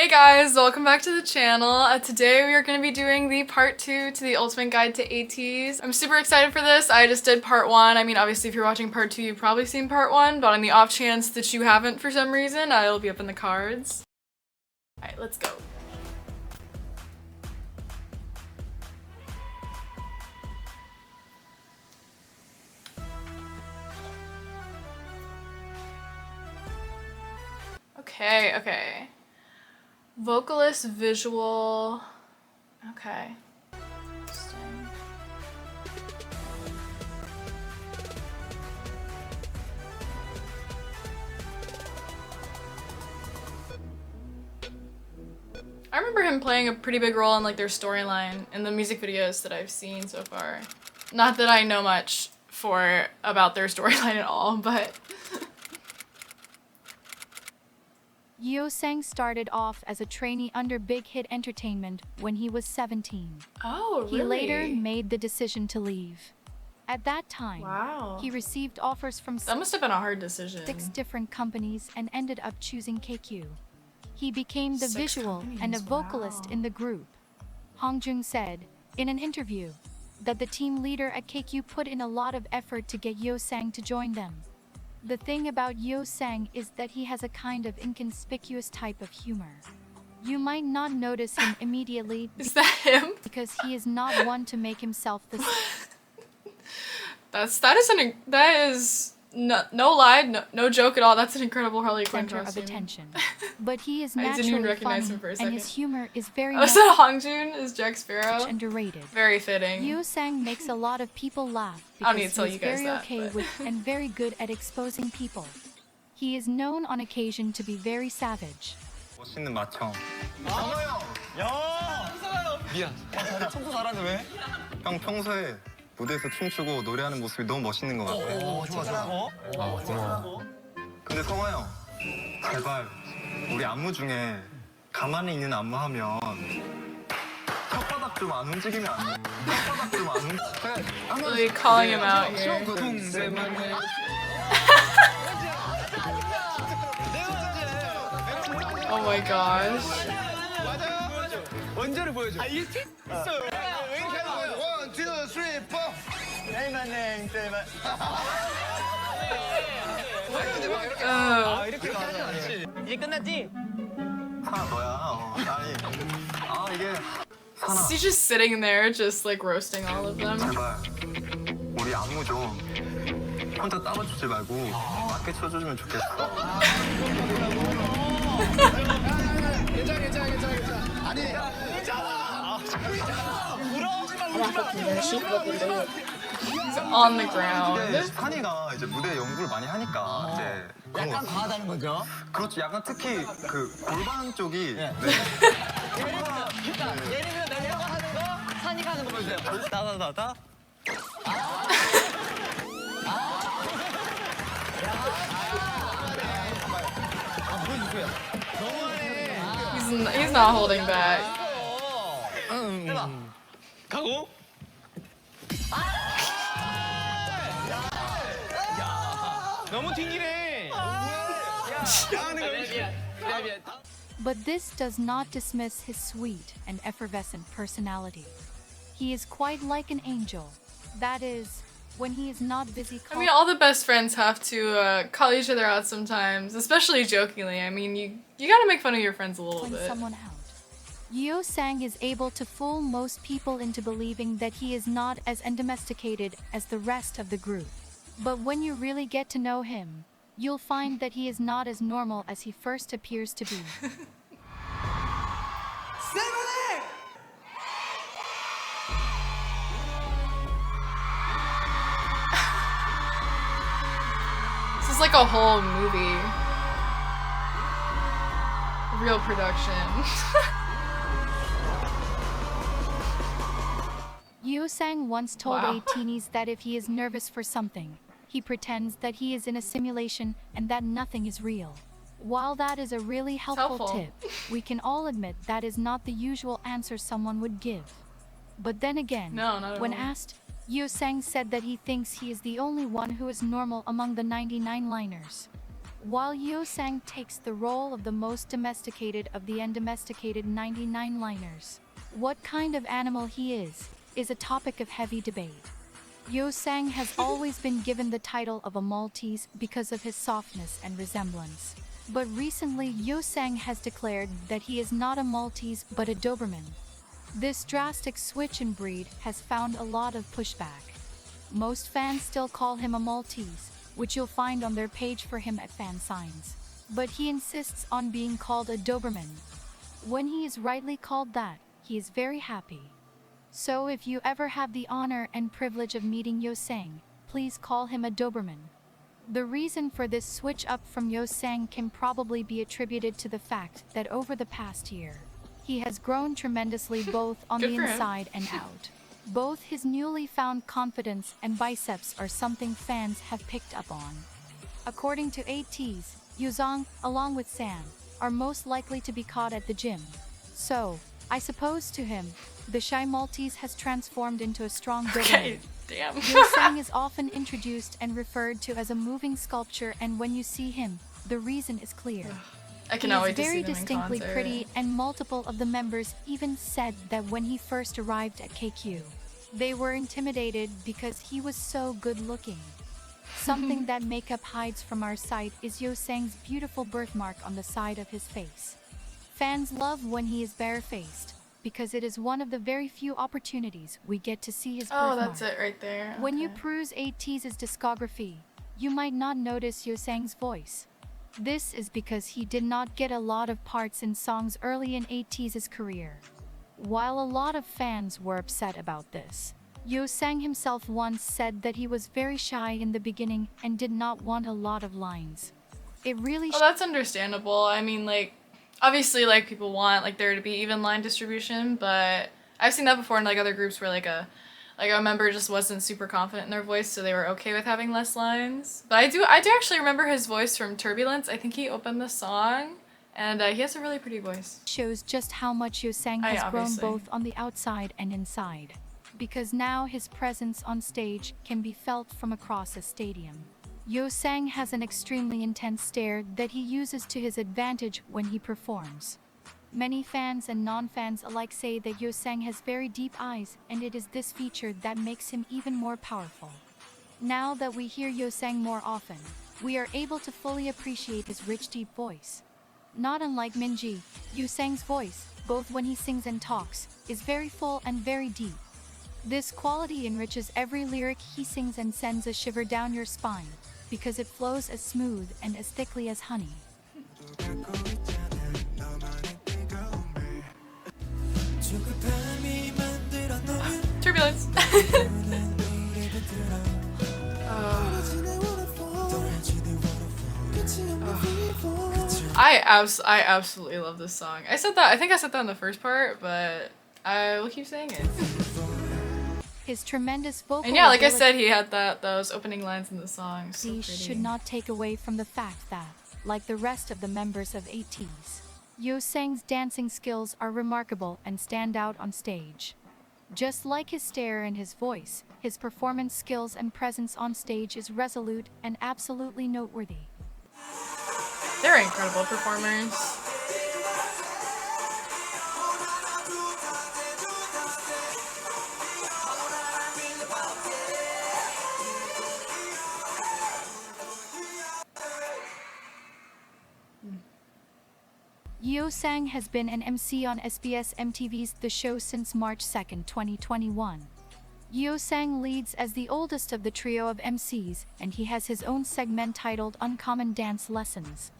Hey guys, welcome back to the channel. Today we are going to be doing the part 2 to the ultimate guide to Ateez. I'm super excited for this. I just did part 1. I mean, obviously if you're watching part 2, you've probably seen part 1, but on the off chance that you haven't for some reason, it'll be up in the cards. Alright, let's go. Okay. Vocalist, visual. Okay. Interesting. I remember him playing a pretty big role in like their storyline in the music videos that I've seen so far. Not that I know much about their storyline at all, but Yeosang started off as a trainee under Big Hit Entertainment when he was 17. oh, really? He later made the decision to leave. At that time, wow. he received offers from That must have been a hard decision. 6 different companies and ended up choosing KQ. He became the 6 visual and a companies, vocalist wow. in the group. Hongjung said, in an interview, that the team leader at KQ put in a lot of effort to get Yeosang to join them. The thing about Yeosang is that he has a kind of inconspicuous type of humor. You might not notice him immediately Is that him? because he is not one to make himself the That is no lie, no joke at all. That's an incredible Harley Quinn center of costume. attention. But he is I didn't even naturally recognize funny, him for a and second. his humor is very Oh, much is that Hongjun? Is Jack Sparrow? underrated. Very fitting. Yeosang makes a lot of people laugh I don't because need to tell he's you guys very that, okay but- with and very good at exposing people. He is known on occasion to be very savage. 멋있는 맏형. 장어형! 야! 미안. 청소 잘하는데 왜? 형 평소에 무대에서 춤추고 노래하는 모습이 너무 멋있는 것 같아. 고마워. 근데 성화 형, 제발 우리 안무 중에 가만히 있는 안무 하면 혓바닥 좀 안 움직이면 안 돼. 혓바닥 좀 안 움직이면 Really calling him out here. Oh my gosh. 원제를 보여줘. 아, 1팀? 있어요. 왜 이렇게 하는 거예요? 1, 2, 3, 4. 네이만. 아, 이렇게 가지. 이제 끝났지? 하나 너야. 아니, 이게 하나. Is he just sitting there, just like roasting all of them? 제발 우리 안무 좀 혼자 따라주지 말고 맞게 쳐주면 좋겠어. 괜찮아. 아니, 괜찮아. He's on the ground. 근데 한이가 이제 무대 연구를 많이 하니까 이제 그런 약간 거. 과하다는 거죠? 그렇지, 약간 특히 그 골반 쪽이 네. 예를 들면 내가 하는 거, 산이가 하는 거 보여주세요. 나다. He's not holding back. 해봐. 가고. 너무 튕기네. 미안. But this does not dismiss his sweet and effervescent personality. He is quite like an angel. That is, when he is not busy I mean, all the best friends have to call each other out sometimes, especially jokingly. I mean, you gotta make fun of your friends a little calling bit. someone out. Yeosang is able to fool most people into believing that he is not as undomesticated as the rest of the group. But when you really get to know him, you'll find that he is not as normal as he first appears to be. This is like a whole movie. Real production. Yeosang once told Wow. Ateez that if he is nervous for something, he pretends that he is in a simulation and that nothing is real. While that is a really helpful tip, we can all admit that is not the usual answer someone would give. But then again, No, not at when all. asked, Yeosang said that he thinks he is the only one who is normal among the 99 liners. While Yo-sang takes the role of the most domesticated of the undomesticated 99 liners, what kind of animal he is a topic of heavy debate. Yo-sang has always been given the title of a Maltese because of his softness and resemblance. But recently, Yo-sang has declared that he is not a Maltese but a Doberman. This drastic switch in breed has found a lot of pushback. Most fans still call him a Maltese, which you'll find on their page for him at fan signs. But he insists on being called a Doberman. When he is rightly called that, he is very happy. So if you ever have the honor and privilege of meeting Yo-sang, please call him a Doberman. The reason for this switch up from Yo-sang can probably be attributed to the fact that over the past year, he has grown tremendously both on the inside and out. Both his newly found confidence and biceps are something fans have picked up on. According to Ateez, Yo-sang, along with Sam, are most likely to be caught at the gym. So, I suppose to him, the shy Maltese has transformed into a strong Doberman. Okay, damn. Yo-sang is often introduced and referred to as a moving sculpture, and when you see him, the reason is clear. I cannot wait to see He them is very distinctly in concert. pretty, and multiple of the members even said that when he first arrived at KQ, they were intimidated because he was so good looking. Something that makeup hides from our sight is Yo-sang's beautiful birthmark on the side of his face. Fans love when he is barefaced, because it is one of the very few opportunities we get to see his Oh, birthmark. that's it right there. When you Okay. peruse Ateez's discography, you might not notice Yo-sang's voice. This is because he did not get a lot of parts in songs early in Ateez's career. While a lot of fans were upset about this, Yo-sang himself once said that he was very shy in the beginning and did not want a lot of lines. It really Well, that's understandable. I mean, like, obviously, like, people want, like, there to be even line distribution, but I've seen that before in, like, other groups where, like, a member just wasn't super confident in their voice, so they were okay with having less lines. But I do actually remember his voice from Turbulence. I think he opened the song, and he has a really pretty voice. shows just how much Yo-sang has grown obviously. both on the outside and inside. Because now his presence on stage can be felt from across a stadium. Yo-sang has an extremely intense stare that he uses to his advantage when he performs. Many fans and non-fans alike say that Yo-sang has very deep eyes, and it is this feature that makes him even more powerful. Now that we hear Yo-sang more often, we are able to fully appreciate his rich deep voice. Not unlike Minji, Yo-sang's voice, both when he sings and talks, is very full and very deep. This quality enriches every lyric he sings and sends a shiver down your spine, because it flows as smooth and as thickly as honey. Turbulence. I absolutely love this song. I think I said that in the first part, but I will keep saying it. His tremendous vocal And yeah, like I ability said, he had those opening lines in the song. So pretty. should not take away from the fact that, like the rest of the members of Ateez, Yo-sang's dancing skills are remarkable and stand out on stage. Just like his stare and his voice, his performance skills and presence on stage is resolute and absolutely noteworthy. They're incredible performers. Yo-sang has been an MC on SBS MTV's The Show since March 2, 2021. Yo-sang leads as the oldest of the trio of MCs, and he has his own segment titled Uncommon Dance Lessons.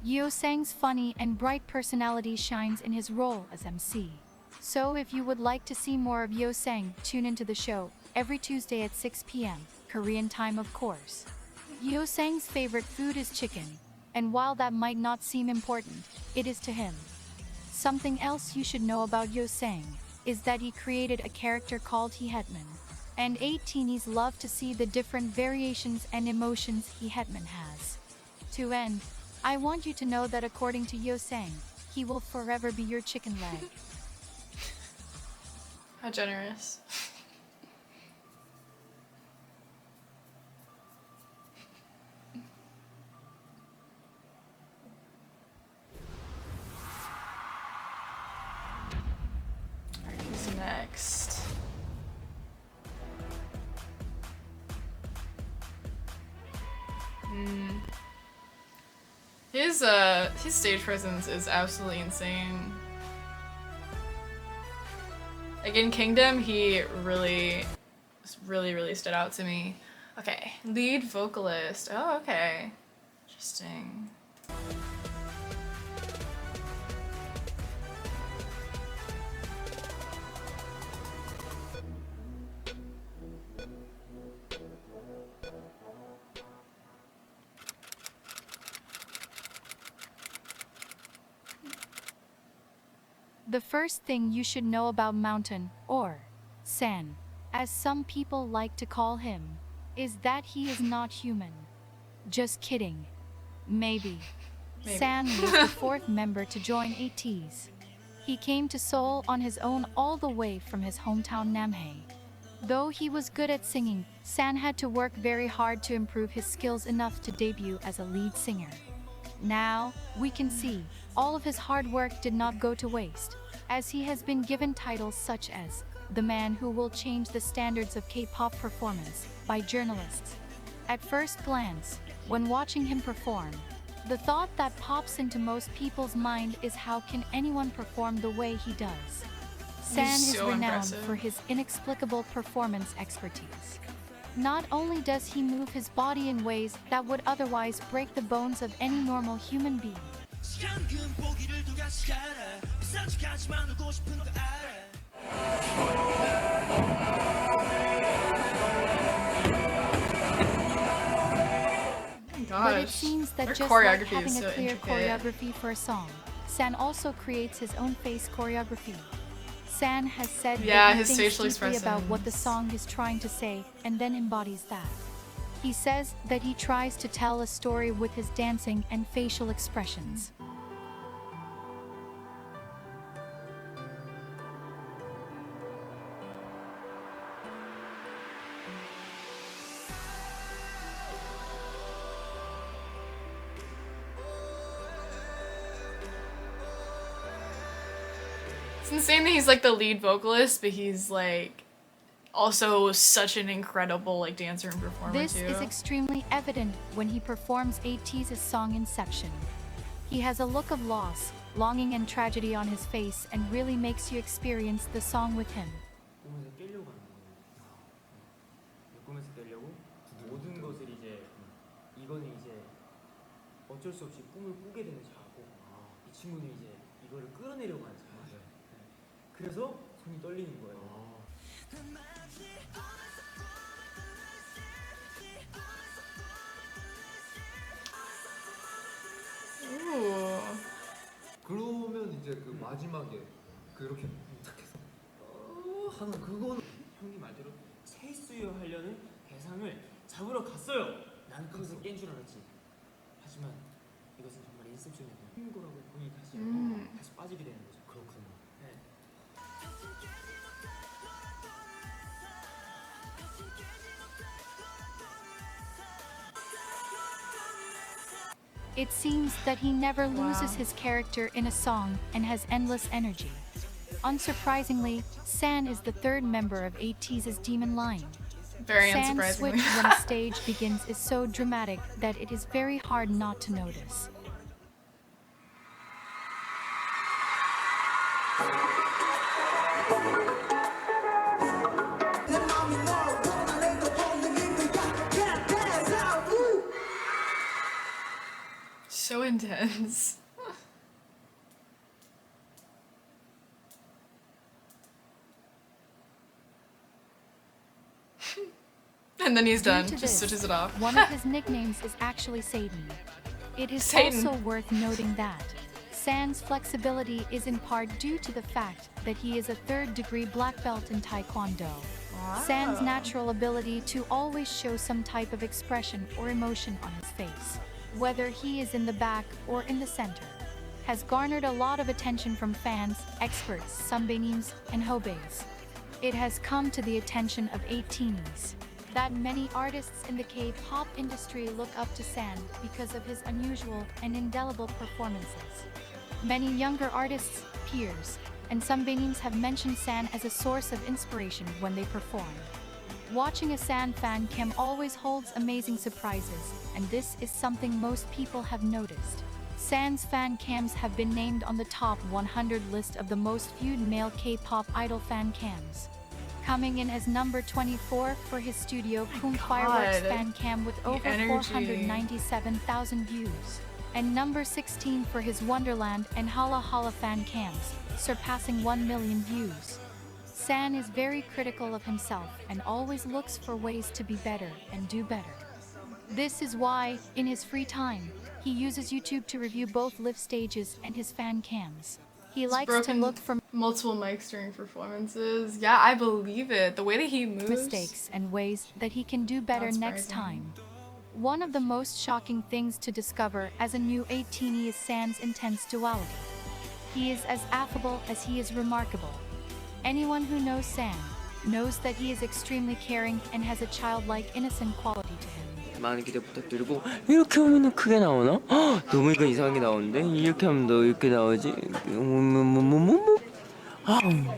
Yo-sang's funny and bright personality shines in his role as MC. So if you would like to see more of Yo-sang, tune into the show every Tuesday at 6 p.m. Korean time, of course. Yo-sang's favorite food is chicken, and while that might not seem important, it is to him. Something else you should know about Yo-sang is that he created a character called He Hetman, and 18s love to see the different variations and emotions He Hetman has. To end, I want you to know that according to Yo-sang, he will forever be your chicken leg. How generous. Alright, who's next? His stage presence is absolutely insane. Like in Kingdom, he really stood out to me. Okay, lead vocalist. Oh, okay. Interesting. The first thing you should know about Mountain, or San, as some people like to call him, is that he is not human. Just kidding. Maybe. San was the fourth member to join Ateez. He came to Seoul on his own all the way from his hometown Namhae. Though he was good at singing, San had to work very hard to improve his skills enough to debut as a lead singer. Now, we can see, all of his hard work did not go to waste, as he has been given titles such as the man who will change the standards of K-pop performance by journalists. At first glance, when watching him perform, the thought that pops into most people's mind is how can anyone perform the way he does? San is so renowned impressive. for his inexplicable performance expertise. Not only does he move his body in ways that would otherwise break the bones of any normal human being, but it seems that Their just like choreography having is a so clear intricate. choreography for a song, San also creates his own face choreography. San has said Yeah, that he his thinks facial deeply about what the expressions. song is trying to say and then embodies that. He says that he tries to tell a story with his dancing and facial expressions. It's insane that he's like the lead vocalist, but he's like also such an incredible like dancer and performer This too. is extremely evident when he performs Ateez's song Inception. He has a look of loss, longing and tragedy on his face and really makes you experience the song with him. 꿈에서 깨려고 하는 거예요. 꿈에서 깨려고 모든 것을 이제 이거는 이제 어쩔 수 없이 꿈을 꾸게 되는 자고 이 친구는 이제 이거를 끌어내려고 하는 자예요. 그래서 손이 떨리는 거예요. Ooh. 그러면 이제 그 마지막에 그렇게 탁 해서 하는 그거는 형님 말대로 세수요 하려는 대상을 잡으러 갔어요. 나는 거기서 깬 줄 알았지. 하지만 이것은 정말 인셉션이었던 흰 거라고 보니 다시 빠지게 되는 거죠. 그렇군요. 네. It seems that he never loses Wow. his character in a song and has endless energy. Unsurprisingly, San is the third member of Ateez's Demon line. Very San's unsurprisingly. switch when a stage begins is so dramatic that it is very hard not to notice. So intense. And then he's done. Due to Just this, switches it off. One of his nicknames is actually Satan. It is Satan. also worth noting that San's flexibility is in part due to the fact that he is a third-degree black belt in Taekwondo. San's natural ability to always show some type of expression or emotion on his face whether he is in the back or in the center, has garnered a lot of attention from fans, experts, sunbaeans, and hobeis. It has come to the attention of Ateez that many artists in the K-pop industry look up to San because of his unusual and indelible performances. Many younger artists, peers, and sunbaeans have mentioned San as a source of inspiration when they perform. Watching a San fan cam always holds amazing surprises, and this is something most people have noticed. San's fan cams have been named on the top 100 list of the most viewed male K-pop idol fan cams, coming in as number 24 for his Studio Pum Fireworks fan cam with over 497,000 views, and number 16 for his Wonderland and Hala Hala fan cams, surpassing 1 million views. San is very critical of himself and always looks for ways to be better and do better. This is why, in his free time, he uses YouTube to review both live stages and his fan cams. He likes to look for multiple mics during performances. Yeah, I believe it. The way that he moves. Mistakes and ways that he can do better next time. One of the most shocking things to discover as a new Ateez is San's intense duality. He is as affable as he is remarkable. Anyone who knows San knows that he is extremely caring and has a childlike innocent quality to him. 많은 기대 부탁드리고 이렇게 하면은 크게 나오나? 헉, 너무 이건 이상하게 나오는데 이렇게 하면 너 이렇게 나오지? 아우.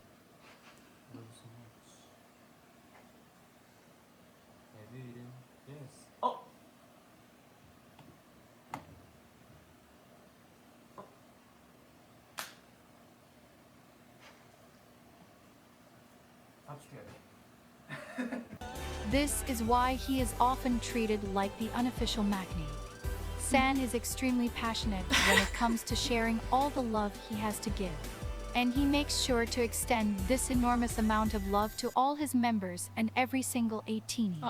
This is why he is often treated like the unofficial maknae. San is extremely passionate when it comes to sharing all the love he has to give. And he makes sure to extend this enormous amount of love to all his members and every single Ateez.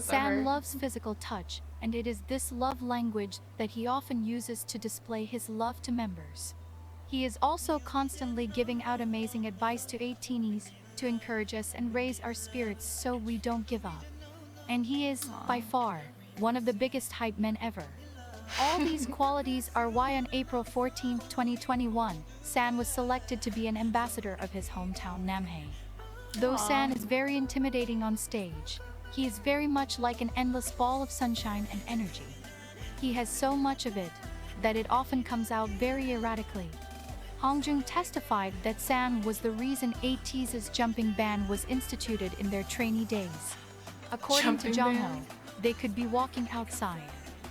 San loves physical touch, and it is this love language that he often uses to display his love to members. He is also constantly giving out amazing advice to Ateez to encourage us and raise our spirits so we don't give up. And he is, by far, one of the biggest hype men ever. All these qualities are why on April 14, 2021, San was selected to be an ambassador of his hometown Namhae. Though San is very intimidating on stage, he is very much like an endless ball of sunshine and energy. He has so much of it that it often comes out very erratically. Hongjung testified that San was the reason Ateez's jumping ban was instituted in their trainee days. According to Jongho, they could be walking outside,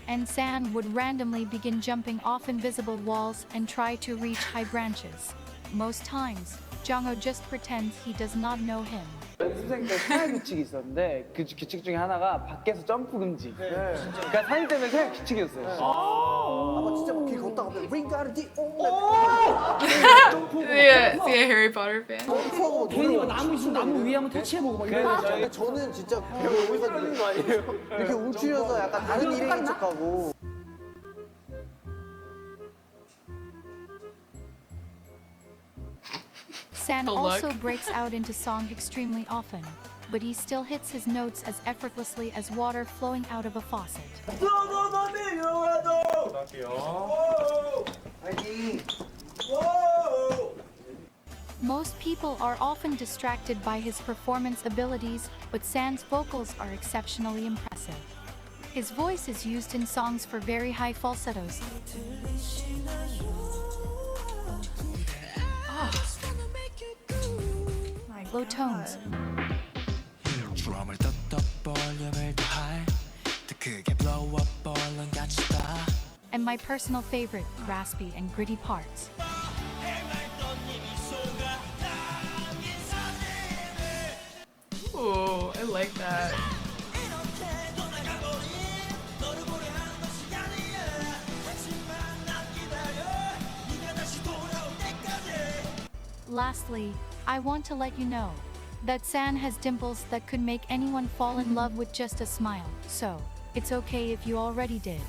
and San would randomly begin jumping off invisible walls and try to reach high branches. Most times, Jongho just pretends he does not know him. 연습생 때 생활 규칙이 있었는데 그 규칙 중에 하나가 밖에서 점프 금지. 그러니까 사진 때문에 생활 규칙이었어요. 아마 진짜 길 걷다가 링가르디 See a Harry Potter fan? 괜히 나무 있으면 나무 위에 한번 터치해보고 막 이러는 저는 진짜 이렇게 움츠려서 약간 다른 일인 척하고. San also breaks out into song extremely often, but he still hits his notes as effortlessly as water flowing out of a faucet. Most people are often distracted by his performance abilities, but San's vocals are exceptionally impressive. His voice is used in songs for very high falsettos, low tones, and my personal favorite, raspy and gritty parts. Ooh, I like that. Lastly, I want to let you know that San has dimples that could make anyone fall in love with just a smile, so it's okay if you already did.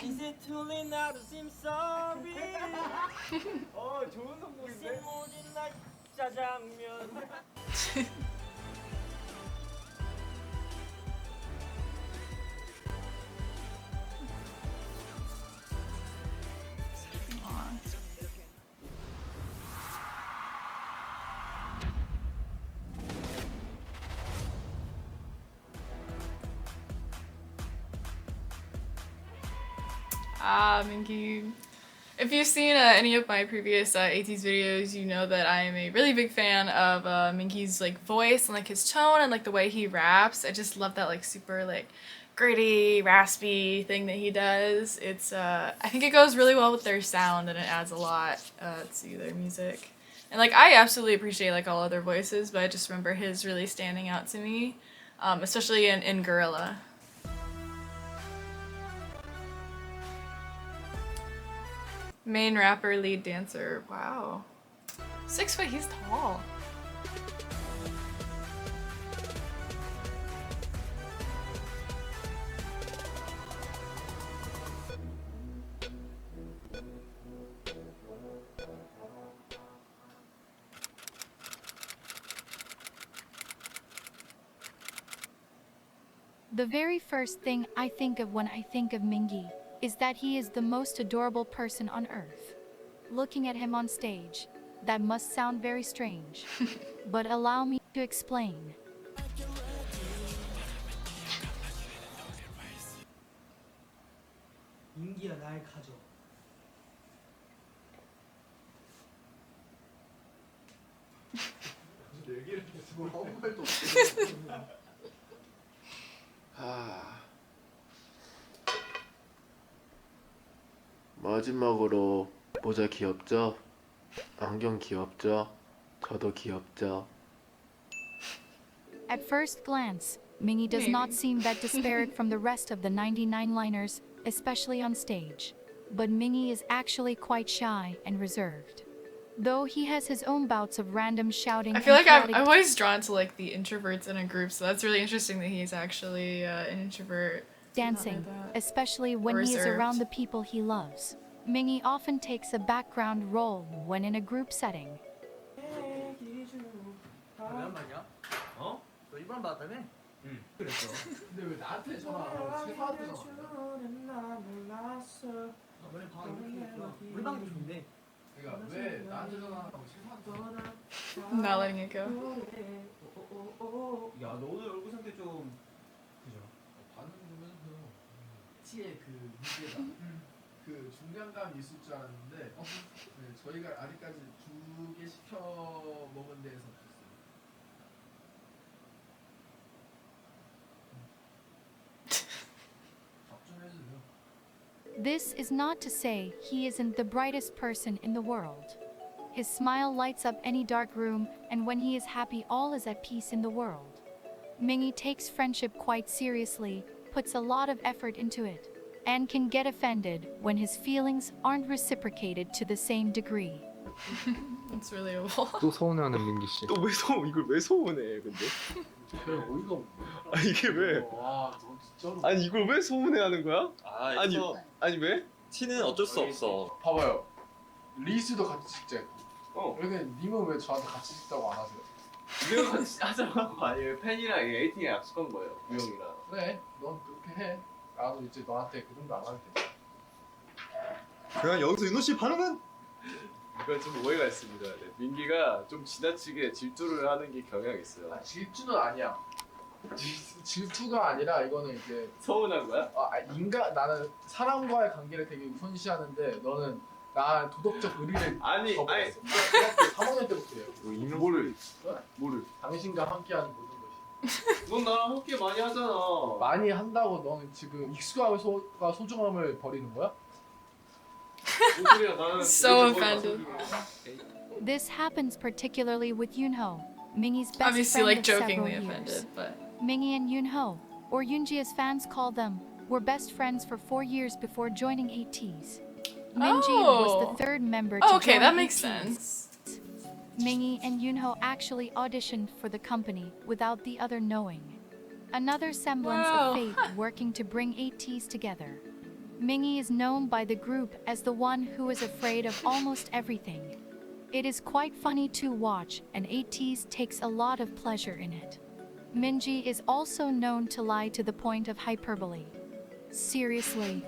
Is it too late now to seem sorry? 좋은 선곡인데? 모든 날 짜장면. Ah, Minky. If you've seen any of my previous Ateez videos, you know that I am a really big fan of Minky's like voice and like his tone and like the way he raps. I just love that like super like gritty, raspy thing that he does. It's I think it goes really well with their sound and it adds a lot to their music. And like I absolutely appreciate like all other voices, but I just remember his really standing out to me, especially in Guerilla. Main rapper, lead dancer. Wow. 6 foot, he's tall. The very first thing I think of when I think of Mingy is that he is the most adorable person on earth. Looking at him on stage, that must sound very strange. But allow me to explain. 민기야 날 가져. 얘기를 계속 아무 말도 없어. 마지막으로 모자 귀엽죠? 안경 귀엽죠? 저도 귀엽죠? At first glance, Mingy does not seem that disparate from the rest of the 99 liners, especially on stage. But Mingy is actually quite shy and reserved. Though he has his own bouts of random shouting. I feel like I'm always drawn to like the introverts in a group, so that's really interesting that he's actually an introvert. Dancing, especially when he is around the people he loves. Mingy often takes a background role when in a group setting. 어? 너 이번 받았다며? 응. 그랬어. 근데 왜 나한테 전화? 최사한테 전화? 우리 방도 좋은데. 그러니까 왜 나한테 전화하고 최사한테 전화? Not letting it go. 야, 너 오늘 얼굴 상태 좀 그죠? 반응 보면서 치의 그 무게가 그 중량감이 있을 줄 알았는데 네, 저희가 아직까지 2개 시켜 먹은 데에서 없었어요. 답 좀 해주세요. This is not to say he isn't the brightest person in the world. His smile lights up any dark room, and when he is happy, all is at peace in the world. Mingy takes friendship quite seriously, puts a lot of effort into it, and can get offended when his feelings aren't reciprocated to the same degree. That's relatable. 또 서운해하는 민기 씨. 또 왜 이걸 왜 서운해 근데? 별 어이가 없네. 아 이게 왜? 와, 너 진짜로. 아니 이걸 왜 서운해하는 거야? 아니 왜? 티는 어쩔 수 없어. 봐봐요. 리스도 같이 찍자 했고. 그러니까 님은 왜 저한테 같이 찍자고 안 하세요? 우리가 같이 하자고 아니에요. 팬이랑 에이팅에 약속한 거예요. 우영이랑. 그래, 넌 그렇게 해. 나도 이제 너한테 그 정도 안 하면 되잖아. 그냥 여기서 윤호 씨 반응은? 이건 좀 오해가 있습니다. 네. 민기가 좀 지나치게 질투를 하는 게 경향이 있어요. 아, 질투는 아니야. 질투가 아니라 이거는 이제 서운한 거야? 나는 사람과의 관계를 되게 우선시하는데 너는 나 도덕적 의리를 아니 거부했어. 대학교 3학년 때부터요. 뭐를? 당신과 함께하는 모든 것이. 넌 나랑 함께 많이 하잖아. 많이 한다고 너는 지금 익숙함과 소중함을 버리는 거야? So offended. This happens particularly with Yoonho, Mingy's best Obviously, friend like of several jokingly years. offended, but Mingy and Yoonho, or Yoonji as fans call them, were best friends for 4 years before joining Ateez. Minji was the third member to okay, join that makes Ateez. sense. Mingy and Yoonho actually auditioned for the company without the other knowing. Another semblance Wow. of fate working to bring Ateez together. Mingy is known by the group as the one who is afraid of almost everything. It is quite funny to watch, and Ateez takes a lot of pleasure in it. Minji is also known to lie to the point of hyperbole. Seriously,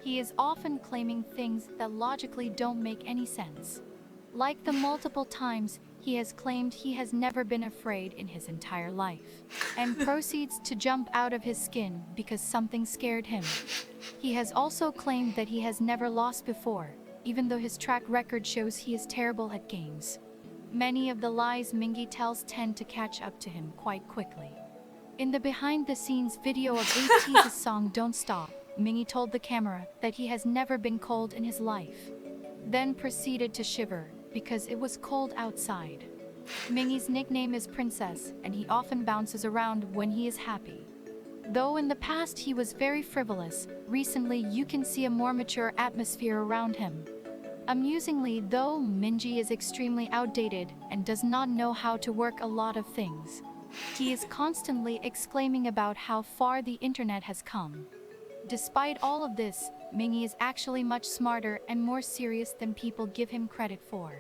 he is often claiming things that logically don't make any sense. Like the multiple times he he has claimed he has never been afraid in his entire life, and proceeds to jump out of his skin because something scared him. He has also claimed that he has never lost before, even though his track record shows he is terrible at games. Many of the lies Mingi tells tend to catch up to him quite quickly. In the behind-the-scenes video of Ateez's song Don't Stop, Mingi told the camera that he has never been cold in his life, then proceeded to shiver because it was cold outside. Mingi's nickname is Princess, and he often bounces around when he is happy. Though in the past he was very frivolous, recently you can see a more mature atmosphere around him. Amusingly though, Mingi is extremely outdated and does not know how to work a lot of things. He is constantly exclaiming about how far the internet has come. Despite all of this, Mingi is actually much smarter and more serious than people give him credit for.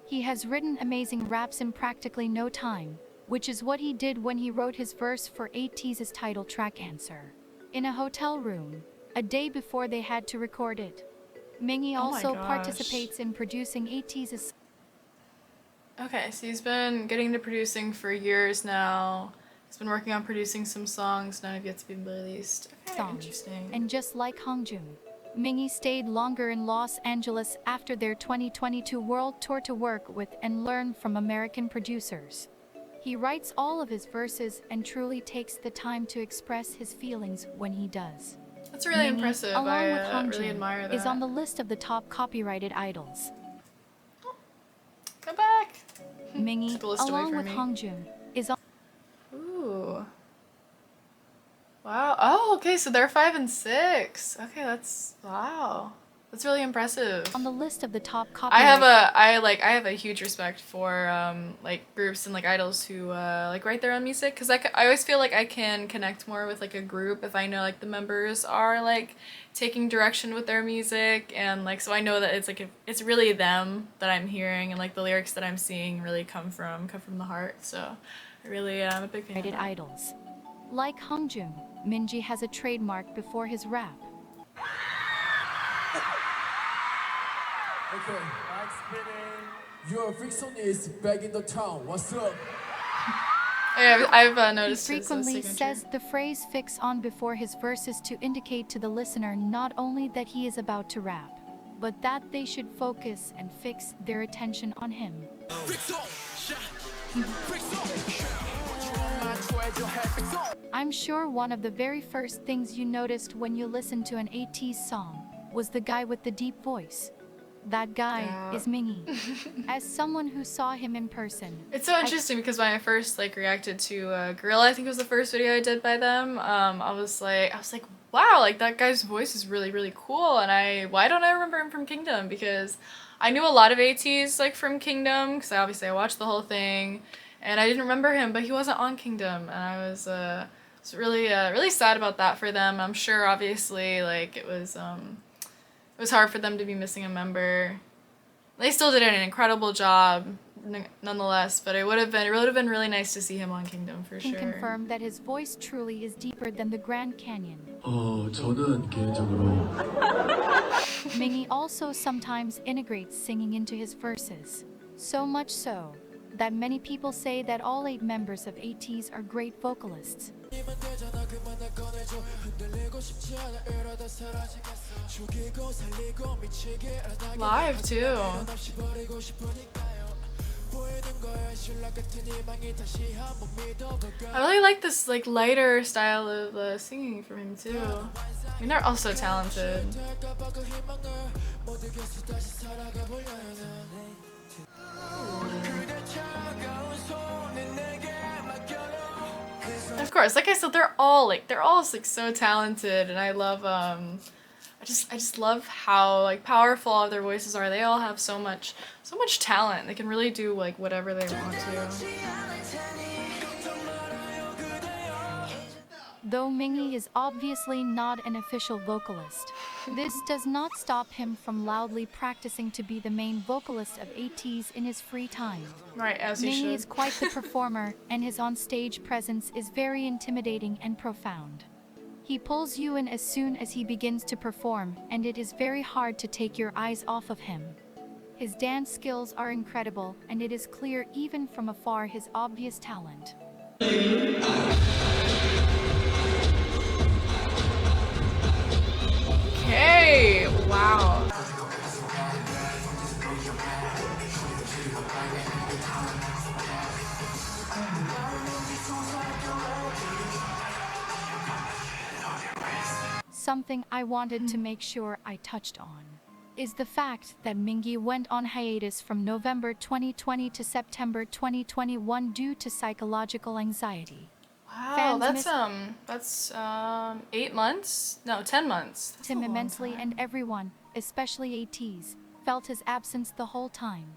He has written amazing raps in practically no time, which is what he did when he wrote his verse for Ateez's title track Answer, in a hotel room, a day before they had to record it. Mingi also participates in producing Ateez's. Okay, so he's been getting into producing for years now. He's been working on producing some songs, none have yet to be released. Okay, interesting. And just like Hongjoong, Mingi stayed longer in Los Angeles after their 2022 world tour to work with and learn from American producers. He writes all of his verses and truly takes the time to express his feelings when he does. That's really Mingi, impressive. along I with Hongjoong, really admire that. is on the list of the top copyrighted idols. Come back! Mingi, Took a list away along from with me. Hongjoong, is on. Ooh. Wow. Oh, okay, so they're 5 and 6. Okay, that's wow. That's really impressive. On the list of the top I copyrighted. have a huge respect for like groups and like idols who like write their own music, because I always feel like I can connect more with like a group if I know like the members are like taking direction with their music, and like so I know that it's like it's really them that I'm hearing, and like the lyrics that I'm seeing really come from the heart. So I really am a big fan of that. Idols. Like Hongjoong, Mingi has a trademark before his rap. Okay, mic spinning. Your freakson back in the town. What's up? Yeah, I've noticed He his frequently signature. says the phrase "fix on" before his verses to indicate to the listener not only that he is about to rap, but that they should focus and fix their attention on him. I'm sure one of the very first things you noticed when you listened to an Ateez song was the guy with the deep voice. That guy is Mingi. As someone who saw him in person, It's so interesting because when I first like reacted to Guerilla, I think it was the first video I did by them. I was like, wow, like that guy's voice is really, really cool. And why don't I remember him from Kingdom? Because I knew a lot of Ateez like from Kingdom, because obviously I watched the whole thing, and I didn't remember him, but he wasn't on Kingdom, and I was really, really sad about that for them. I'm sure, obviously, like it was hard for them to be missing a member. They still did an incredible job, nonetheless. But it would have been really nice to see him on Kingdom for can sure. confirm that his voice truly is deeper than the Grand Canyon. 저는 개인적으로 Mingi also sometimes integrates singing into his verses. So much so that many people say that all 8 members of Ateez are great vocalists. Live too. I really like this like lighter style of singing from him too. I mean, they're all so talented. Of course, like I said, they're all like so talented, and I love I just love how like powerful all their voices are. They all have so much talent. They can really do like whatever they want to. Though Mingi is obviously not an official vocalist, this does not stop him from loudly practicing to be the main vocalist of Ateez in his free time. Right, as he should. Mingi is quite the performer, and his on-stage presence is very intimidating and profound. He pulls you in as soon as he begins to perform, and it is very hard to take your eyes off of him. His dance skills are incredible, and it is clear even from afar his obvious talent. Okay, wow. Something I wanted to make sure I touched on is the fact that Mingi went on hiatus from November 2020 to September 2021 due to psychological anxiety. Wow, Fans that's 8 months? No, 10 months. That's him a long immensely, time. and everyone, especially Ateez, felt his absence the whole time.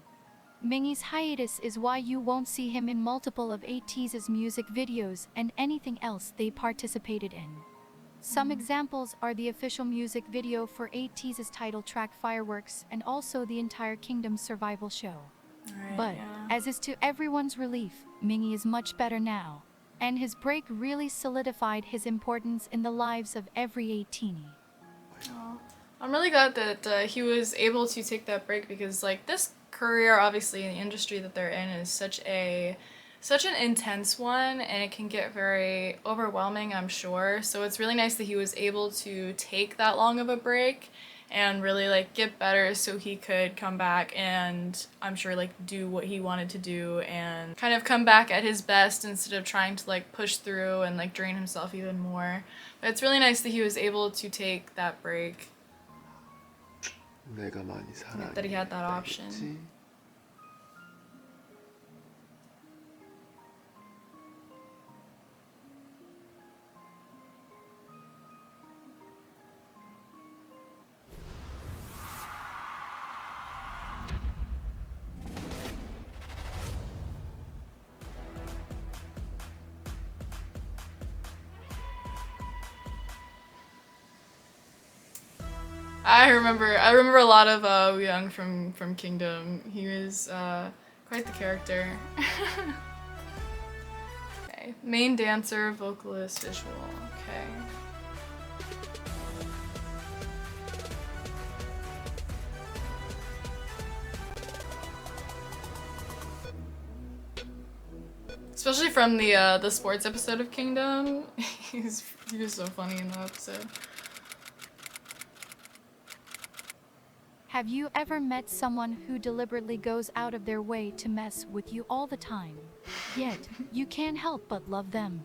Mingi's hiatus is why you won't see him in multiple of Ateez's music videos and anything else they participated in. Some examples are the official music video for Ateez's title track Fireworks and also the entire Kingdom survival show. Alright, But, yeah. as is to everyone's relief, Mingi is much better now, and his break really solidified his importance in the lives of every Ateenie. Oh, I'm really glad that he was able to take that break because like this career obviously in the industry that they're in is such an intense one and it can get very overwhelming, I'm sure. So it's really nice that he was able to take that long of a break and really like get better so he could come back and I'm sure like do what he wanted to do and kind of come back at his best instead of trying to like push through and like drain himself even more. But it's really nice that he was able to take that break, 내가 많이 사랑해. that he had that option. I remember a lot of Woo-young from Kingdom. He was quite the character. Okay, main dancer, vocalist, visual. Okay. Especially from the sports episode of Kingdom, he was so funny in that episode. Have you ever met someone who deliberately goes out of their way to mess with you all the time? Yet, you can't help but love them.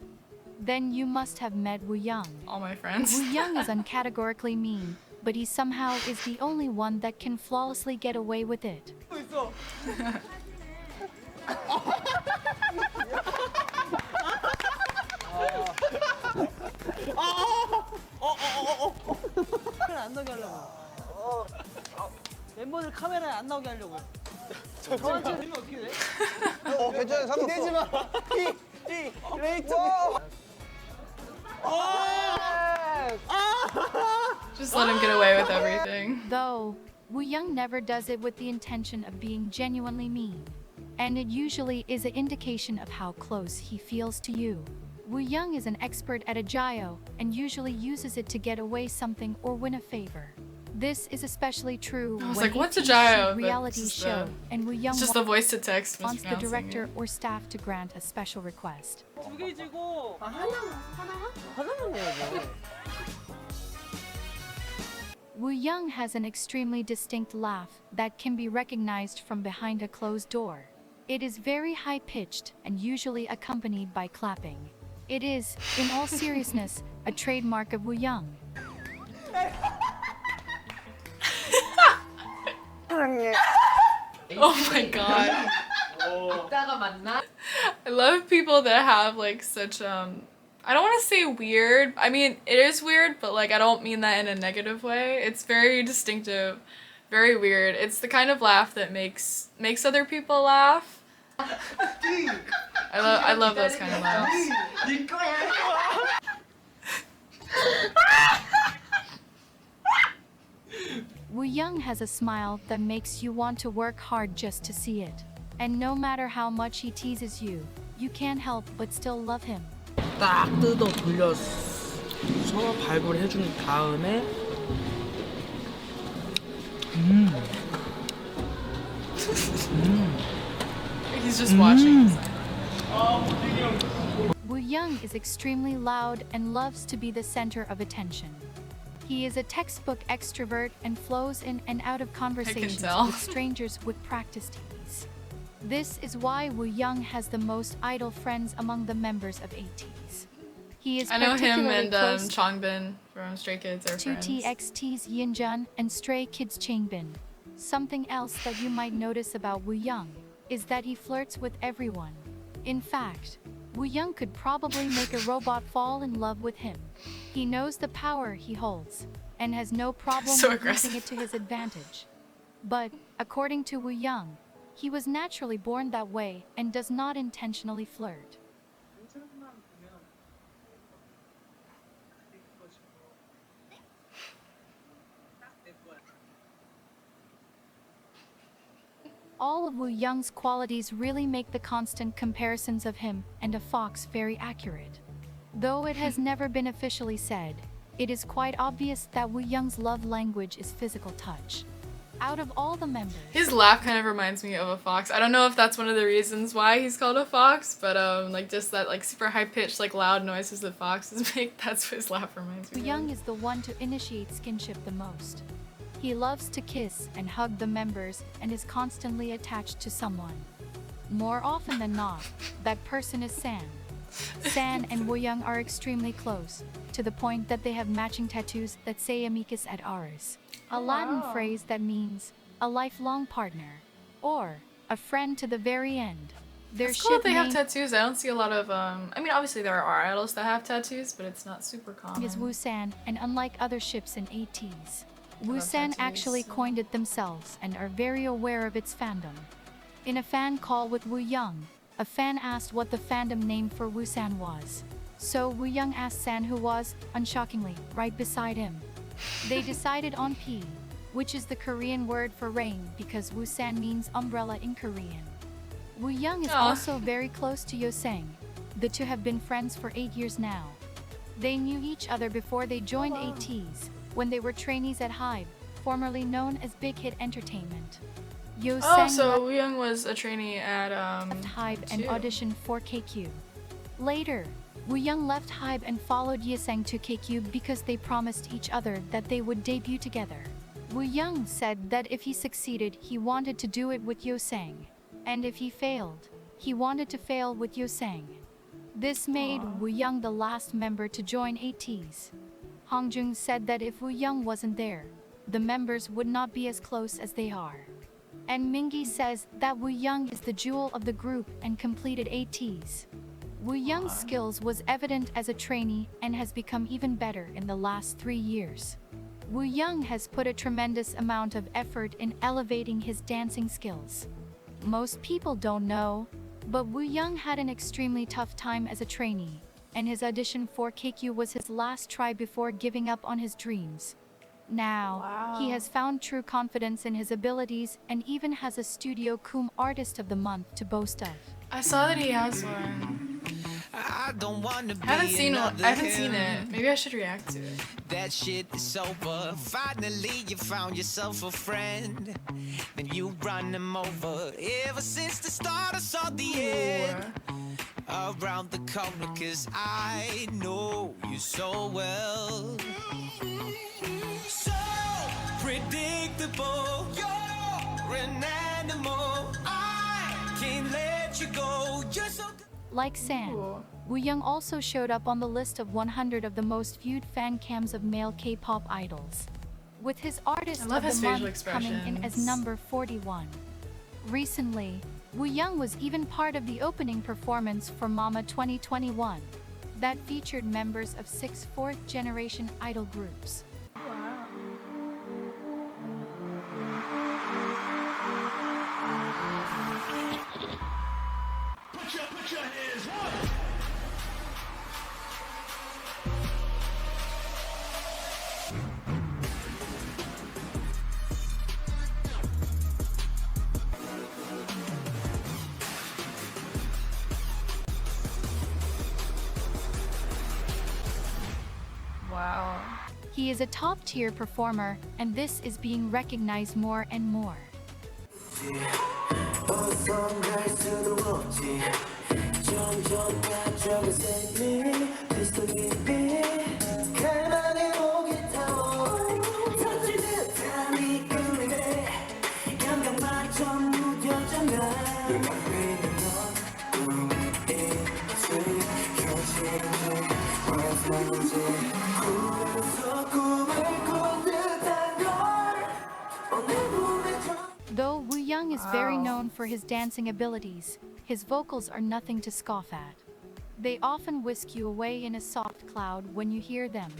Then you must have met Woo-young. All my friends. Woo-young is uncategorically mean, but he somehow is the only one that can flawlessly get away with it. 안 나게 하려고. 멤버들 카메라에 안 나오게 하려고요. 저한테 되면 어떻게 돼? 괜찮아, 상관없어. 기대지 마. 레이트. Just let him get away with everything. Though, Woo-young never does it with the intention of being genuinely mean. And it usually is an indication of how close he feels to you. Woo-young is an expert at agio and usually uses it to get away something or win a favor. This is especially true I was when like, what's Ateez agio? shoot reality show and Woo-young It's just the voice to text wants the mispronouncing director it. or staff to grant a special request. 두 개 지고 하나만 내야죠. Woo-young has an extremely distinct laugh that can be recognized from behind a closed door. It is very high-pitched and usually accompanied by clapping. It is, in all seriousness, a trademark of Woo-young. Oh my god. I love people that have like such I don't want to say weird. I mean, it is weird, but like I don't mean that in a negative way. It's very distinctive, very weird. It's the kind of laugh that makes other people laugh. I love those kind of laughs. Woo-young has a smile that makes you want to work hard just to see it. And no matter how much he teases you, you can't help but still love him. 딱 뜯어 돌려서 발굴 해준 다음에 He's just watching. Woo Young is extremely loud and loves to be the center of attention. He is a textbook extrovert and flows in and out of conversations tell. with strangers with practiced ease. This is why Woo Young has the most idol friends among the members of Ateez. He is I know him particularly and close Changbin from Stray Kids are to friends. TXT's Yinjun and Stray Kids Changbin. Something else that you might notice about Woo Young is that he flirts with everyone. In fact, Woo Young could probably make a robot fall in love with him. He knows the power he holds and has no problem So with aggressive. using it to his advantage. But, according to Woo Young, he was naturally born that way and does not intentionally flirt. All of Woo Young's qualities really make the constant comparisons of him and a fox very accurate. Though it has never been officially said, it is quite obvious that Woo Young's love language is physical touch. Out of all the members, His laugh kind of reminds me of a fox. I don't know if that's one of the reasons why he's called a fox, but like just that like super high pitched like loud noises that foxes make. That's what his laugh reminds me Woo of. Young is the one to initiate skinship the most. He loves to kiss and hug the members and is constantly attached to someone. More often than not, that person is San. San and Woo Young are extremely close, to the point that they have matching tattoos that say amicus ad aris, a Latin phrase that means a lifelong partner, or a friend to the very end. Their It's cool that ship they have name tattoos. I don't see a lot of I mean obviously there are idols that have tattoos, but it's not super common. is Woo-san, and unlike other ships in Ateez, Woo-san tattoos. actually coined it themselves and are very aware of its fandom. In a fan call with Woo Young, a fan asked what the fandom name for Woo-san was. So Woo Young asked San who was, unshockingly, right beside him. They decided on P, which is the Korean word for rain because Woo-san means umbrella in Korean. Woo Young is Aw. also very close to Yo-sang. The two have been friends for 8 years now. They knew each other before they joined Ateez, when they were trainees at Hybe, formerly known as Big Hit Entertainment. Yo-sang Oh, so Woo Young was a trainee at left Hybe and Two. auditioned for KQ. Later, Woo Young left Hybe and followed Yesang to KQ because they promised each other that they would debut together. Woo Young said that if he succeeded, he wanted to do it with Yo-sang, and if he failed, he wanted to fail with Yo-sang. This made Woo Young the last member to join Ateez. Hongjung said that if Woo Young wasn't there, the members would not be as close as they are. And Mingi says that Woo Young is the jewel of the group and completed Ateez. Woo Young's skills was evident as a trainee and has become even better in the last 3 years. Woo Young has put a tremendous amount of effort in elevating his dancing skills. Most people don't know, but Woo Young had an extremely tough time as a trainee, and his audition for KQ was his last try before giving up on his dreams. Now, he has found true confidence in his abilities and even has a Studio Coom Artist of the Month to boast of. I saw that he has one. I don't wanna I haven't be seen another I haven't seen him. it. Maybe I should react to it. That shit is over. Finally, you found yourself a friend. Then you run him over. Ever since the start, I saw the end. Around the corner, 'cause I know you so well. So predictable. You're an animal. I can't let you go. You're so Like San, Woo Young also showed up on the list of 100 of the most viewed fan cams of male K-pop idols, with his Artist I love of his the facial Month coming in as expressions. number 41. Recently, Woo Young was even part of the opening performance for Mama 2021, that featured members of 6 fourth-generation idol groups. Put your hands up. Wow. He is a top-tier performer, and this is being recognized more and more. Though Wooyoung is very known for his dancing abilities, his vocals are nothing to scoff at. They often whisk you away in a soft cloud when you hear them.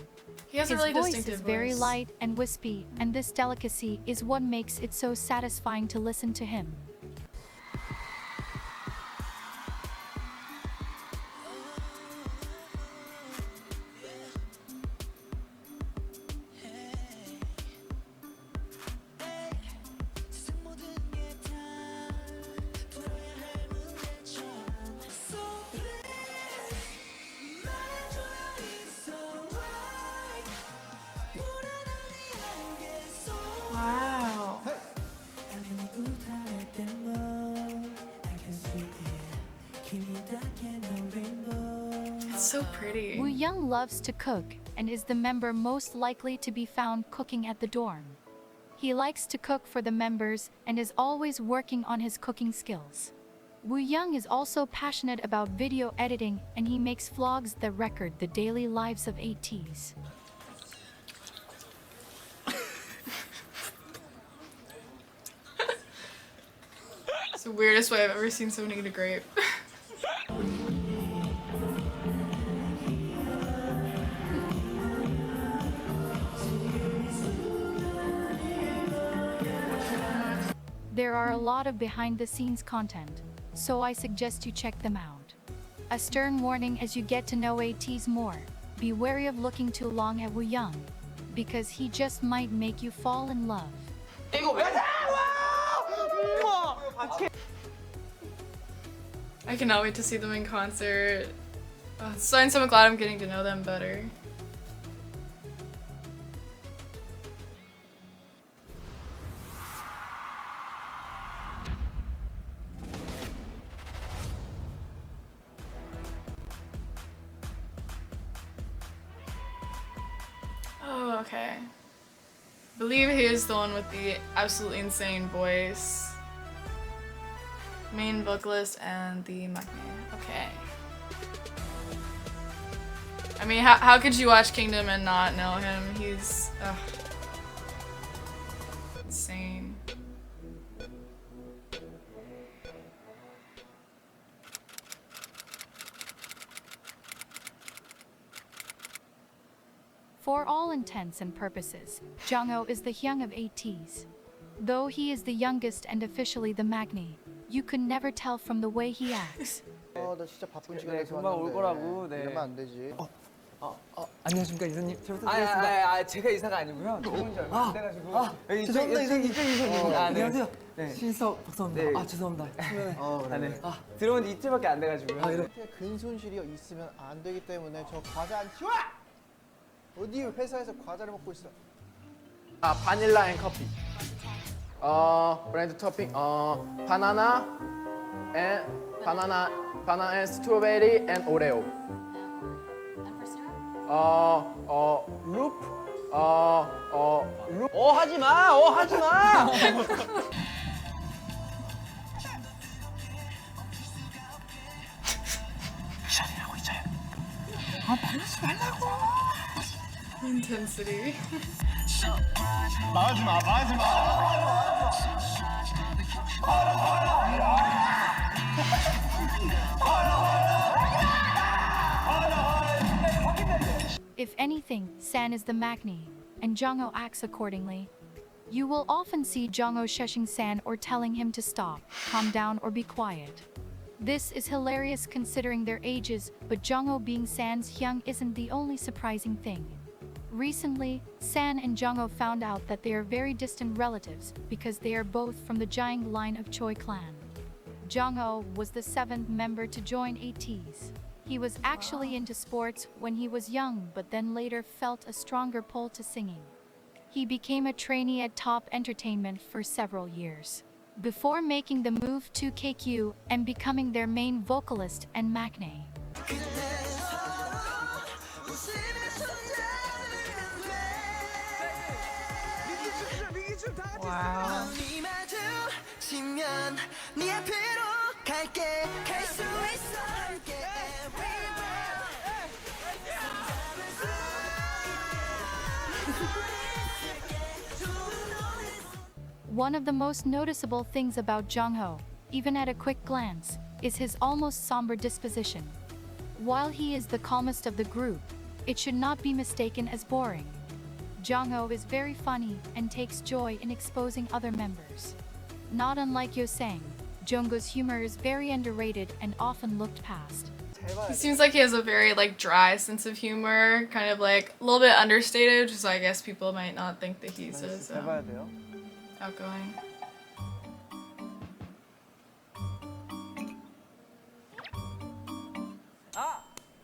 He has his a really voice distinctive is very voice. light and wispy, and this delicacy is what makes it so satisfying to listen to him. Wow. It's so pretty. Wooyoung loves to cook and is the member most likely to be found cooking at the dorm. He likes to cook for the members and is always working on his cooking skills. Wooyoung is also passionate about video editing, and he makes vlogs that record the daily lives of Ateez. It's the weirdest way I've ever seen someone eat a grape. There are a lot of behind-the-scenes content, so I suggest you check them out. A stern warning as you get to know Ateez more: be wary of looking too long at Wooyoung, because he just might make you fall in love. I cannot wait to see them in concert. So I'm so glad I'm getting to know them better. Oh, okay. I believe he is the one with the absolutely insane voice. Main vocalist and the maknae. Okay. I mean, how could you watch Kingdom and not know him? He's insane. For all intents and purposes, Jungho is the hyung of Ateez. Though he is the youngest and officially the maknae, you could never tell from the way he acts. 나 진짜 바쁜 시간에 금방 올 거라고. 네. 이러면 안 되지. 안녕하십니까 이사님. 잘 부탁드리겠습니다. 제가 이사가 아니고요. 들어온 지 얼마 안 돼가지고. 죄송합니다, 이사님. 이사님. 안녕하세요. 네. 신석 박사입니다. 아 죄송합니다. 네. 들어온 지 이틀밖에 안 돼가지고요. 이렇게 근손실이 있으면 안 되기 때문에 저 과자 안 치워! 어디 회사에서 과자를 먹고 있어? 바닐라 앤 커피. 브랜드 토핑. 바나나 앤 스트로베리 앤 오레오. 룹. 하지 마. 하지 마. Intensity. 말하지 마. If anything, San is the maknae, and Jungho acts accordingly. You will often see Jungho shushing San or telling him to stop, calm down, or be quiet. This is hilarious considering their ages, but Jungho being San's hyung isn't the only surprising thing. Recently, San and Jungho found out that they are very distant relatives because they are both from the Jaeng line of Choi clan. Jungho was the 7th member to join Ateez. He was actually into sports when he was young, but then later felt a stronger pull to singing. He became a trainee at Top Entertainment for several years. before making the move to KQ and becoming their main vocalist and maknae. Wow. One of the most noticeable things about Jongho, even at a quick glance, is his almost somber disposition. While he is the calmest of the group, it should not be mistaken as boring. Jongho is very funny and takes joy in exposing other members. Not unlike Yosang, Jungkook's humor is very underrated and often looked past. He seems like he has a very like dry sense of humor, kind of like a little bit understated, so I guess people might not think that he's as outgoing.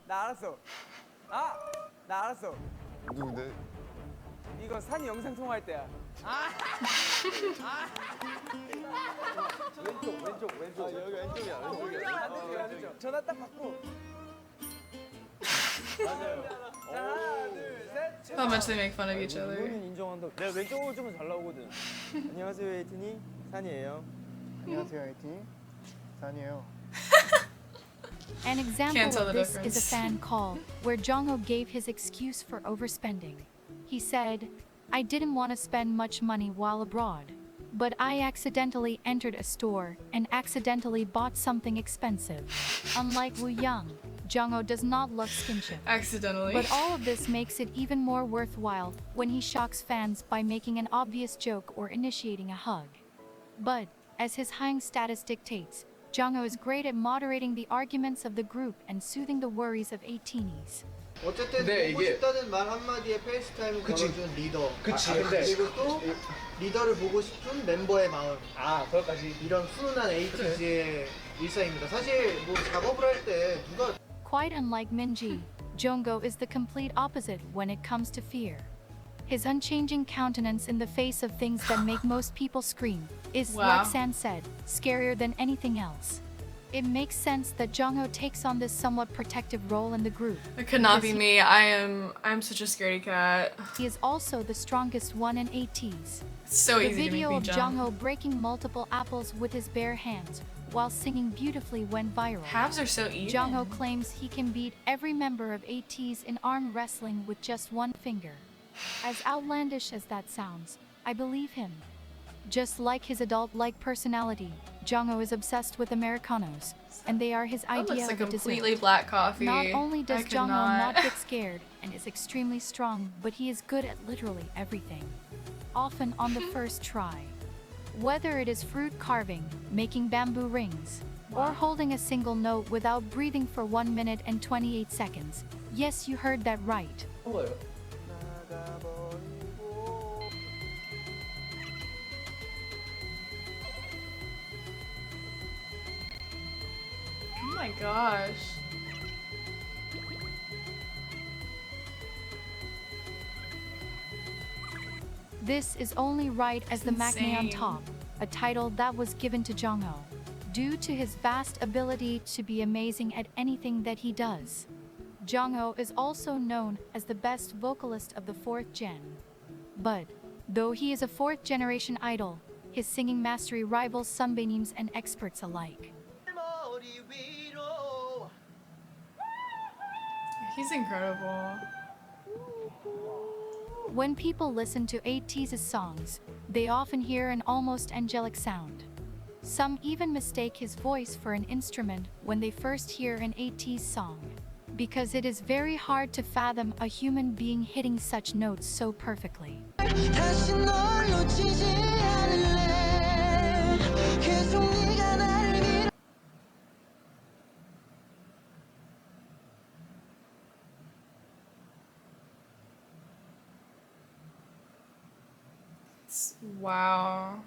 나 알았어. 나 알았어. 누군데? 이거 산이 영상 통화할 때야. 왼쪽. 여기 왼쪽이야. 반대쪽. 전화 딱 받고. 맞아요. 하나, 둘, 셋. How much they make fun of each other. 인정한다. 내가 왼쪽으로 좀 잘 나오거든. 안녕하세요, 에이티니. 산이에요. 안녕하세요, 에이티니. 산이에요. An example Can't tell of the this is a difference. fan call, where Jongho gave his excuse for overspending. He said, "I didn't want to spend much money while abroad, but I accidentally entered a store and accidentally bought something expensive." Unlike Woo Young, Jongho does not love skinship. Accidentally. But all of this makes it even more worthwhile when he shocks fans by making an obvious joke or initiating a hug. But, as his high status dictates, Jongho is great at moderating the arguments of the group and soothing the worries of Ateez. 어쨌든 보고 싶다는 말 한마디에 페이스타임을 걸어준 리더. 그리고 또 리더를 보고 싶은 멤버의 마음. 그것까지. 이런 훈훈한 에이티즈의 일상입니다. 사실 뭐 작업을 할 때 누가 Quite unlike Minji, Jongho is the complete opposite when it comes to fear. His unchanging countenance in the face of things that make most people scream is, Wow. like San said, scarier than anything else. It makes sense that Jongho takes on this somewhat protective role in the group. It could not be because me. I'm such a scaredy cat. He is also the strongest one in Ateez. It's so The easy to make video me of jump. Jongho breaking multiple apples with his bare hands while singing beautifully went viral. Halves are so even. Jongho claims he can beat every member of Ateez in arm wrestling with just one finger. As outlandish as that sounds, I believe him. Just like his adult-like personality, Jongho is obsessed with Americanos, and they are his That idea looks like of a completely dessert. black coffee. Not only I does could Jongho not not. get scared and is extremely strong, but he is good at literally everything. Often on the first try. Whether it is fruit carving, making bamboo rings, or holding a single note without breathing for 1 minute and 28 seconds. Yes, you heard that right. Oh my gosh. This is only right as the maknae on Insane. top, a title that was given to Jongho, due to his vast ability to be amazing at anything that he does. Jongho is also known as the best vocalist of the 4th gen. But, though he is a 4th generation idol, his singing mastery rivals sunbaeams and experts alike. He's incredible. When people listen to Ateez's songs, they often hear an almost angelic sound. Some even mistake his voice for an instrument when they first hear an Ateez song, because it is very hard to fathom a human being hitting such notes so perfectly. Wow.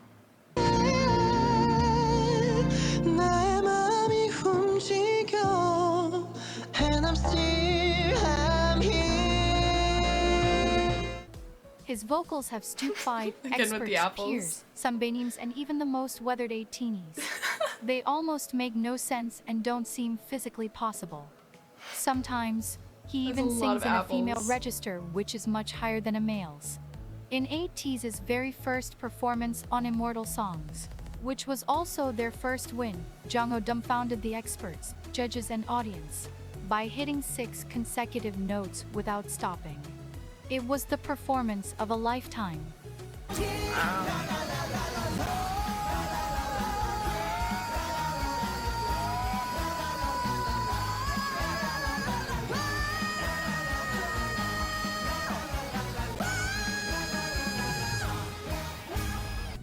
His vocals have stupefied Again with experts, the apples. peers, Sunbeams, and even the most weathered Ateez. They almost make no sense and don't seem physically possible. Sometimes, he That's even a lot sings of in a female apples. register, which is much higher than a male's. In Ateez's very first performance on Immortal Songs, which was also their first win, Jungho dumbfounded the experts, judges, and audience by hitting 6 consecutive notes without stopping. It was the performance of a lifetime.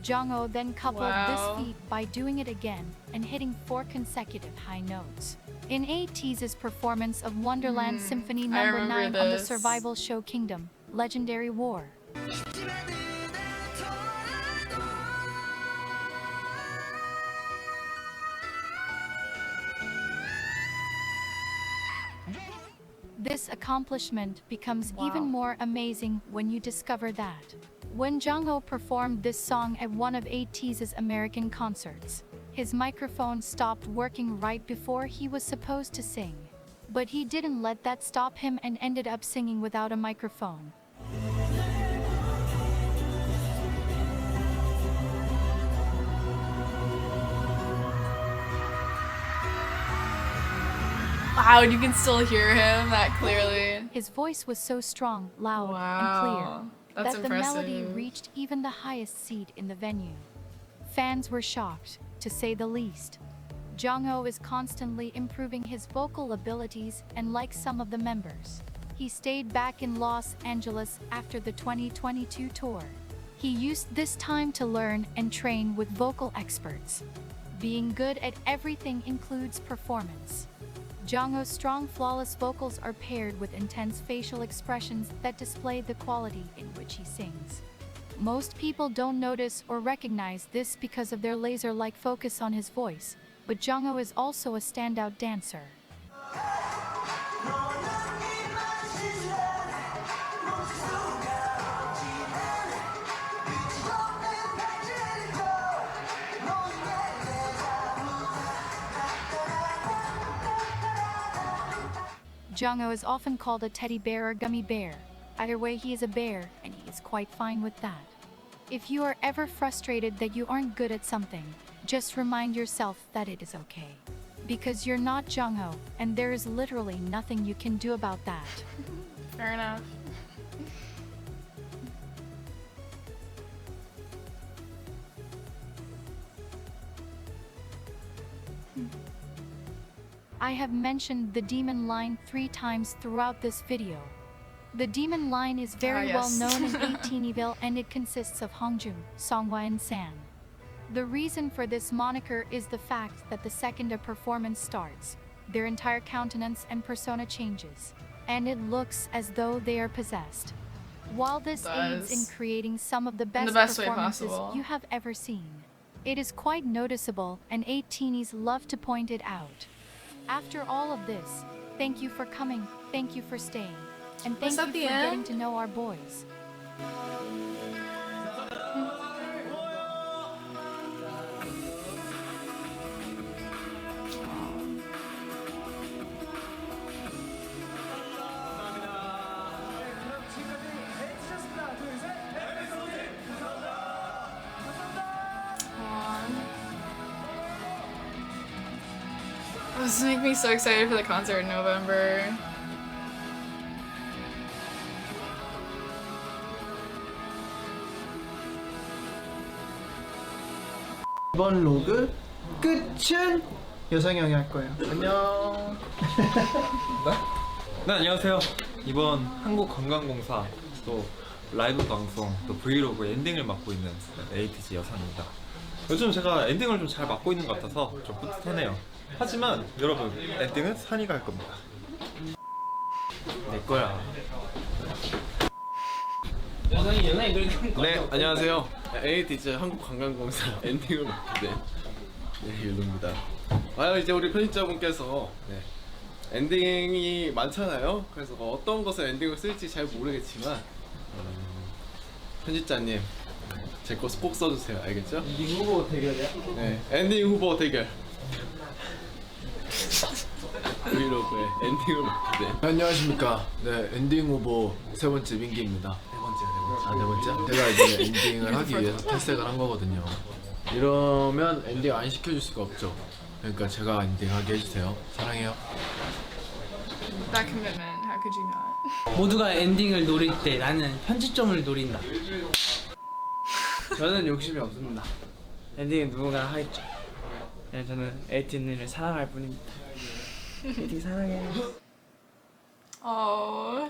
Jungho then coupled this feat by doing it again and hitting 4 consecutive high notes. In Ateez's performance of Wonderland Symphony No. 9 on the survival show Kingdom, Legendary War. This accomplishment becomes even more amazing when you discover that when Jungho performed this song at one of Ateez's American concerts, his microphone stopped working right before he was supposed to sing. But he didn't let that stop him and ended up singing without a microphone. Wow, and you can still hear him that clearly. His voice was so strong, loud, Wow, and clear that's that the melody impressive. reached even the highest seat in the venue. Fans were shocked, to say the least. Jungho is constantly improving his vocal abilities, and like some of the members, he stayed back in Los Angeles after the 2022 tour. He used this time to learn and train with vocal experts. Being good at everything includes performance. Jungho's strong, flawless vocals are paired with intense facial expressions that display the quality in which he sings. Most people don't notice or recognize this because of their laser-like focus on his voice, but Jungho is also a standout dancer. Jungho is often called a teddy bear or gummy bear. Either way, he is a bear, and he is quite fine with that. If you are ever frustrated that you aren't good at something, just remind yourself that it is okay. Because you're not Jungho, and there is literally nothing you can do about that. Fair enough. I have mentioned the demon line 3 times throughout this video. The demon line is very well known in 18evil, and it consists of Hongjun, Songhwa, and San. The reason for this moniker is the fact that the second a performance starts, their entire countenance and persona changes, and it looks as though they are possessed. While this aids in creating some of the best performances you have ever seen, it is quite noticeable, and 18es love to point it out. After all of this, thank you for coming, thank you for staying, and thank you for getting to know our boys. This makes me so excited for the concert in November. 이번 로그 끝은 여성이 형이 할 거예요. 안녕. 네, 안녕하세요. 이번 한국관광공사 또 라이브 방송 또 브이로그 엔딩을 맡고 있는 에이티즈 여상입니다. 요즘 제가 엔딩을 좀 잘 맡고 있는 것 같아서 좀 뿌듯하네요. 하지만 여러분, 엔딩은 산이가 할 겁니다. 내 거야. 네, 안녕하세요. 에이티즈 한국관광공사 엔딩을 맡게 된 윤우입니다. 이제 우리 편집자분께서 엔딩이 많잖아요. 그래서 어떤 것을 엔딩을 쓸지 잘 모르겠지만 편집자님 제 거 꼭 써주세요. 알겠죠? 엔딩 후보 대결이야? 네, 엔딩 후보 대결. 브이로그에 엔딩을 맡게 된. 안녕하십니까. 네, 엔딩 후보 세 번째 민기입니다. 네 번째. 제가 이제 엔딩을 하기 위해서 탈색을 한 거거든요. 이러면 엔딩 안 시켜줄 수가 없죠. 그러니까 제가 엔딩하게 해주세요. 사랑해요. That commitment, how could you not? 모두가 엔딩을 노릴 때 나는 편집점을 노린다. 저는 욕심이 없습니다. 엔딩은 누군가나 하겠죠. 네, 저는 에이티즈를 사랑할 뿐입니다. 에이티즈 사랑해요. Oh.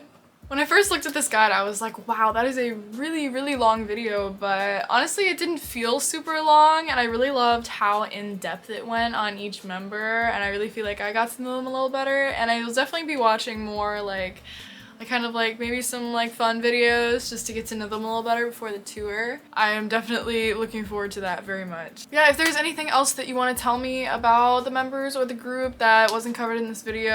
When I first looked at this guide, I was like, wow, that is a really, really long video, but honestly, it didn't feel super long, and I really loved how in-depth it went on each member, and I really feel like I got to know them a little better, and I will definitely be watching more, like kind of like maybe some like fun videos just to get to know them a little better before the tour. I am definitely looking forward to that very much. Yeah, if there's anything else that you want to tell me about the members or the group that wasn't covered in this video,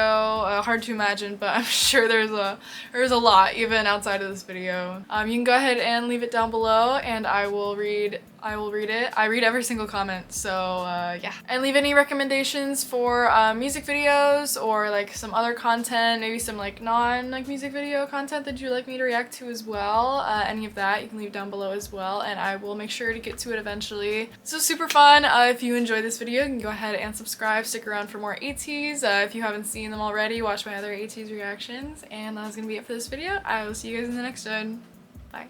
hard to imagine, but I'm sure there's a lot even outside of this video. You can go ahead and leave it down below and I will read it. I read every single comment, so yeah. And leave any recommendations for music videos or like some other content, maybe some like music video content that you'd like me to react to as well. Any of that you can leave down below as well, and I will make sure to get to it eventually. This was super fun. If you enjoyed this video, you can go ahead and subscribe. Stick around for more Ateez. If you haven't seen them already, watch my other Ateez reactions. And that's gonna be it for this video. I will see you guys in the next one. Bye.